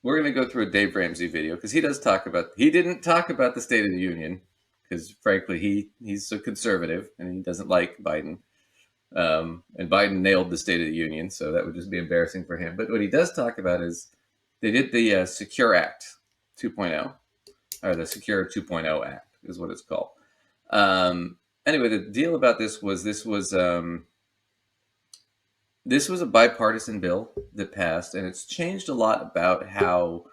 we're going to go through a Dave Ramsey video because he didn't talk about the State of the Union because frankly he's a conservative and he doesn't like Biden. And Biden nailed the State of the Union, so that would just be embarrassing for him. But what he does talk about is they did the Secure Act 2.0, or the Secure 2.0 Act is what it's called. Anyway, the deal about this was this was a bipartisan bill that passed, and it's changed a lot about how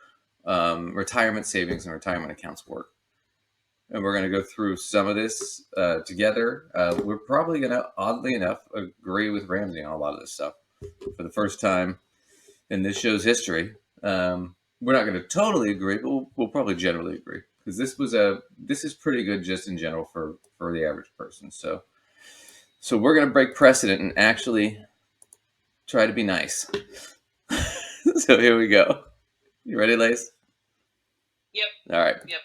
retirement savings and retirement accounts work. And we're going to go through some of this together. We're probably going to, oddly enough, agree with Ramsey on a lot of this stuff for the first time in this show's history. We're not going to totally agree, but we'll probably generally agree because this is pretty good just in general for the average person. So we're going to break precedent and actually try to be nice. So here we go. You ready, Lace? Yep. All right. Yep.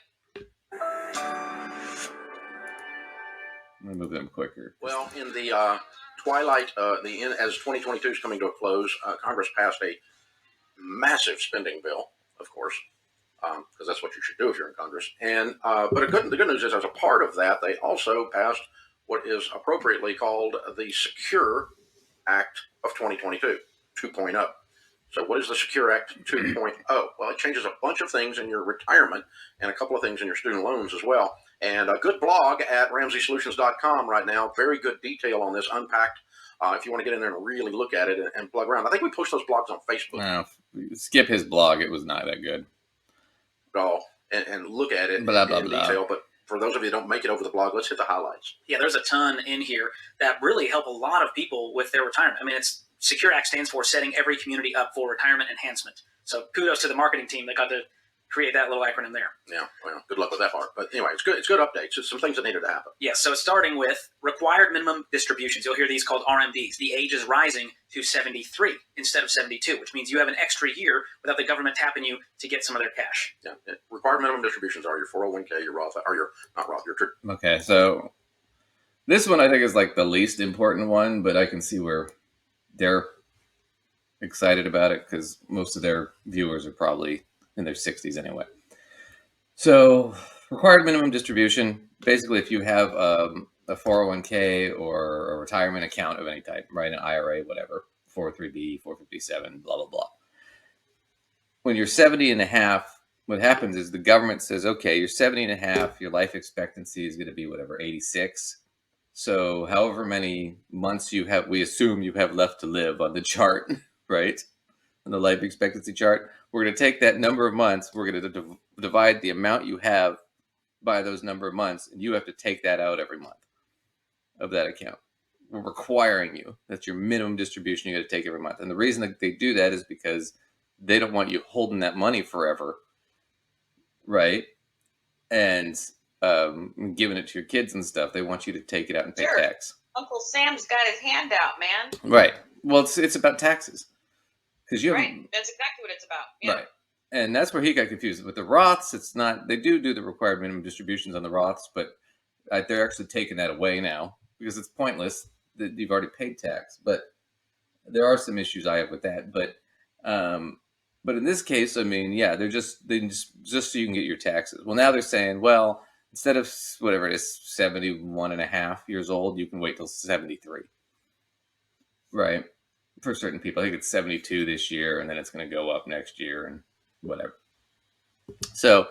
I'm going to move them quicker. Well, in the twilight, as 2022 is coming to a close, Congress passed a massive spending bill, of course, because that's what you should do if you're in Congress. And but the good news is, as a part of that, they also passed what is appropriately called the Secure Act of 2022, 2.0. So what is the Secure Act 2.0? Well, it changes a bunch of things in your retirement and a couple of things in your student loans as well. And a good blog at RamseySolutions.com right now. Very good detail on this, unpacked. If you want to get in there and really look at it and plug around. I think we post those blogs on Facebook. No, skip his blog. It was not that good. Oh, and look at it in detail. But for those of you that don't make it over the blog, let's hit the highlights. Yeah, there's a ton in here that really help a lot of people with their retirement. I mean, Secure Act stands for Setting Every Community Up for Retirement Enhancement. So kudos to the marketing team that got to create that little acronym there. Yeah, well, good luck with that part. But anyway, it's good. It's good updates. It's some things that needed to happen. Yeah, so starting with required minimum distributions. You'll hear these called RMDs. The age is rising to 73 instead of 72, which means you have an extra year without the government tapping you to get some of their cash. Yeah, required minimum distributions are your 401k, your Roth, or your not Roth, your. Okay, so this one I think is like the least important one, but I can see where they're excited about it because most of their viewers are probably in their 60s anyway. So required minimum distribution, basically if you have a 401k or a retirement account of any type, right, an IRA, whatever, 403b, 457, blah, blah, blah. When you're 70 and a half, what happens is the government says, okay, you're 70 and a half, your life expectancy is going to be whatever, 86. So however many months you have, we assume you have left to live on the chart, right? On the life expectancy chart, we're going to take that number of months, we're going to divide the amount you have by those number of months, and you have to take that out every month of that account. We're requiring you. That's your minimum distribution you got to take every month. And the reason that they do that is because they don't want you holding that money forever, right? And giving it to your kids and stuff. They want you to take it out and pay tax. Uncle Sam's got his hand out, man. Right. Well, it's about taxes. That's exactly what it's about. Yeah. Right. And that's where he got confused. With the Roths, it's not, they do the required minimum distributions on the Roths, but they're actually taking that away now because it's pointless that you've already paid tax. But there are some issues I have with that. But in this case, I mean, yeah, they're just so you can get your taxes. Well, now they're saying, well, instead of whatever it is, 71 and a half years old, you can wait till 73. Right. For certain people, I think it's 72 this year, and then it's going to go up next year and whatever. So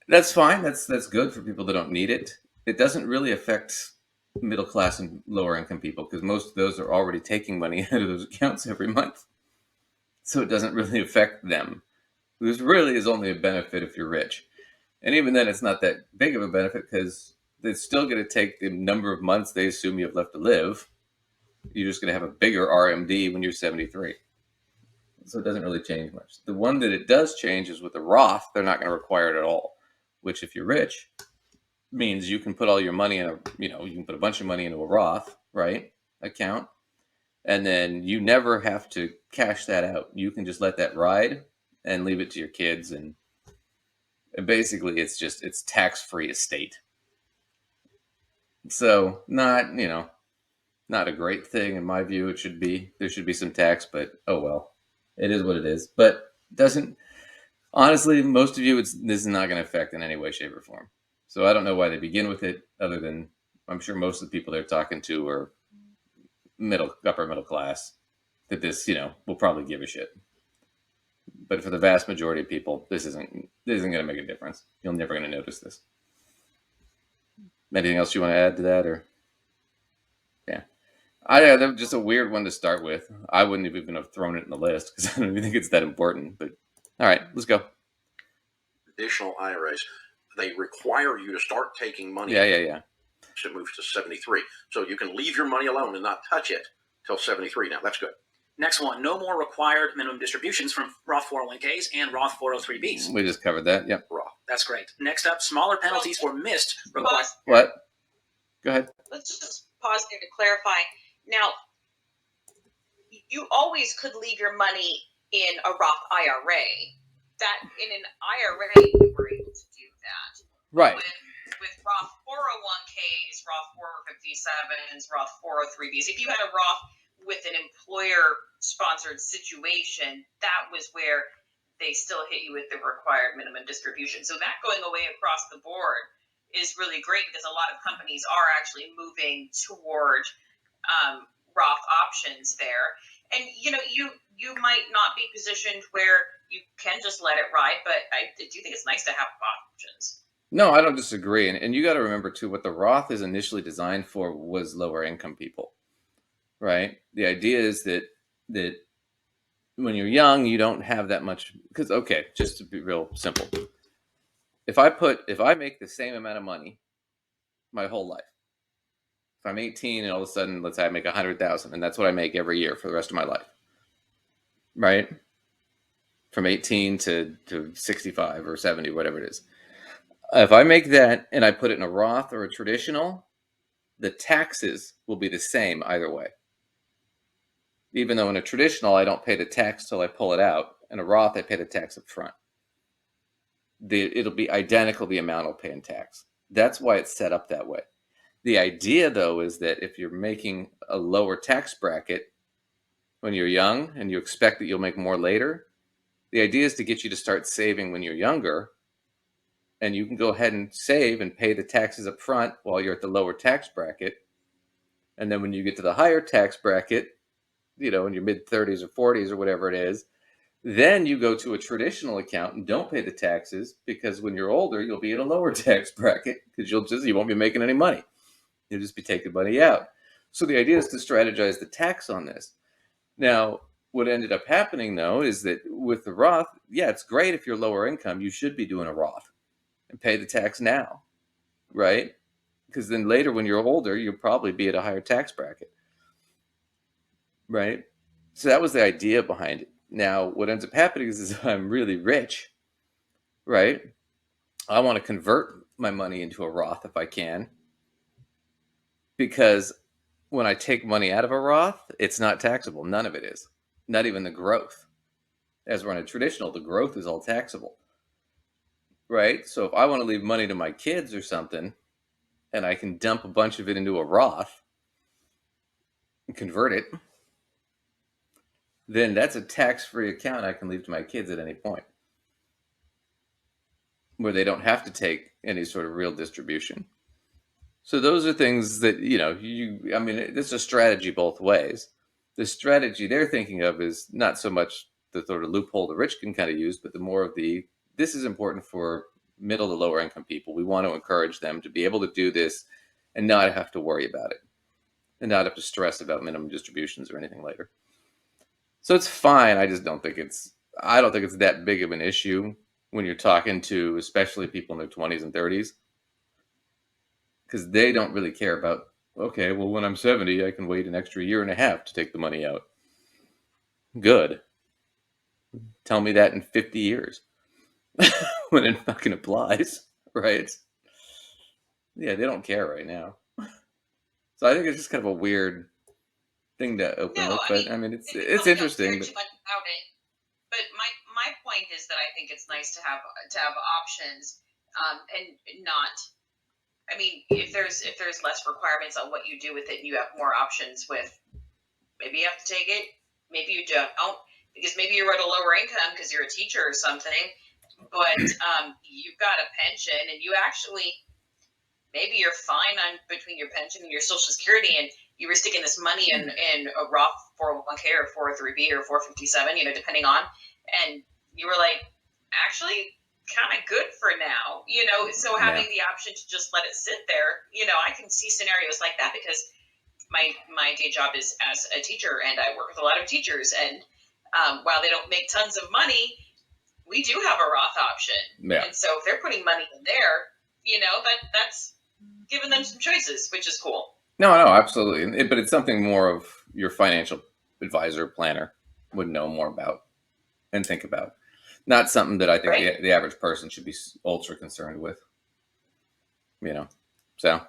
that's fine. That's good for people that don't need it. It doesn't really affect middle class and lower income people because most of those are already taking money out of those accounts every month. So it doesn't really affect them. This really is only a benefit if you're rich. And even then, it's not that big of a benefit because they're still going to take the number of months they assume you have left to live. You're just going to have a bigger RMD when you're 73. So it doesn't really change much. The one that it does change is with the Roth. They're not going to require it at all, which if you're rich means you can put all your money in you can put a bunch of money into a Roth, right, account. And then you never have to cash that out. You can just let that ride and leave it to your kids. And basically it's tax-free estate. So not a great thing in my view. There should be some tax, but oh well, it is what it is. But Honestly, most of you, this is not going to affect in any way, shape, or form. So I don't know why they begin with it, other than I'm sure most of the people they're talking to are upper middle class. That this, will probably give a shit. But for the vast majority of people, this isn't going to make a difference. You're never going to notice this. Anything else you want to add to that, or? Yeah. That was just a weird one to start with. I wouldn't have even have thrown it in the list because I don't even think it's that important. But all right, let's go. Additional IRAs, they require you to start taking money. Yeah. It moves to 73, so you can leave your money alone and not touch it till 73. Now that's good. Next one, no more required minimum distributions from Roth 401ks and Roth 403bs. We just covered that. Yep. Roth. That's great. Next up, smaller penalties for missed required. What? Go ahead. Let's just pause there to clarify. Now, you always could leave your money in a Roth IRA. That in an IRA, you were able to do that. Right. With Roth 401ks, Roth 457s, Roth 403bs, if you had a Roth with an employer-sponsored situation, that was where they still hit you with the required minimum distribution. So that going away across the board is really great because a lot of companies are actually moving toward Roth options there. And, you might not be positioned where you can just let it ride, but I do think it's nice to have options. No, I don't disagree. And you got to remember, too, what the Roth is initially designed for was lower income people, right? The idea is that when you're young, you don't have that much. Because, okay, just to be real simple. If I make the same amount of money my whole life, if I'm 18 and all of a sudden, let's say I make 100,000, and that's what I make every year for the rest of my life, right? From 18 to 65 or 70, whatever it is. If I make that and I put it in a Roth or a traditional, the taxes will be the same either way. Even though in a traditional, I don't pay the tax till I pull it out. In a Roth, I pay the tax up front. It'll be identical, the amount I'll pay in tax. That's why it's set up that way. The idea, though, is that if you're making a lower tax bracket when you're young and you expect that you'll make more later, the idea is to get you to start saving when you're younger, and you can go ahead and save and pay the taxes up front while you're at the lower tax bracket. And then when you get to the higher tax bracket, in your mid-30s or 40s or whatever it is, then you go to a traditional account and don't pay the taxes, because when you're older, you'll be in a lower tax bracket because you won't be making any money. You'll just be taking money out. So the idea is to strategize the tax on this. Now, what ended up happening, though, is that with the Roth, yeah, it's great if you're lower income. You should be doing a Roth and pay the tax now, right? Because then later when you're older, you'll probably be at a higher tax bracket, right? So that was the idea behind it. Now, what ends up happening is I'm really rich, right? I want to convert my money into a Roth if I can, because when I take money out of a Roth, it's not taxable. None of it is. Not even the growth. As we're on a traditional, the growth is all taxable, right? So if I want to leave money to my kids or something, and I can dump a bunch of it into a Roth and convert it, then that's a tax-free account I can leave to my kids at any point, where they don't have to take any sort of real distribution. So those are things that, it's a strategy both ways. The strategy they're thinking of is not so much the sort of loophole the rich can kind of use, but the more of this is important for middle to lower income people. We want to encourage them to be able to do this and not have to worry about it and not have to stress about minimum distributions or anything later. So it's fine. I just don't think it's that big of an issue when you're talking to especially people in their 20s and 30s, because they don't really care about, okay, well, when I'm 70, I can wait an extra year and a half to take the money out. Good. Tell me that in 50 years when it fucking applies, right? Yeah, they don't care right now. So I think it's just kind of a weird thing to open up, but it's interesting. Too much about it. But my point is that I think it's nice to have options, and not. I mean, if there's less requirements on what you do with it, and you have more options with, maybe you have to take it, maybe you don't, because maybe you're at a lower income because you're a teacher or something. but you've got a pension, and you actually maybe you're fine on between your pension and your Social Security, and you were sticking this money in a Roth 401k or 403b or 457, depending on, and you were like, actually kind of good for now, so having the option to just let it sit there, I can see scenarios like that because my day job is as a teacher, and I work with a lot of teachers, and while they don't make tons of money, we do have a Roth option. Yeah. And so if they're putting money in there, that's giving them some choices, which is cool. No, absolutely. But it's something more of your financial advisor, planner would know more about and think about. Not something that I think Right. the average person should be ultra concerned with. So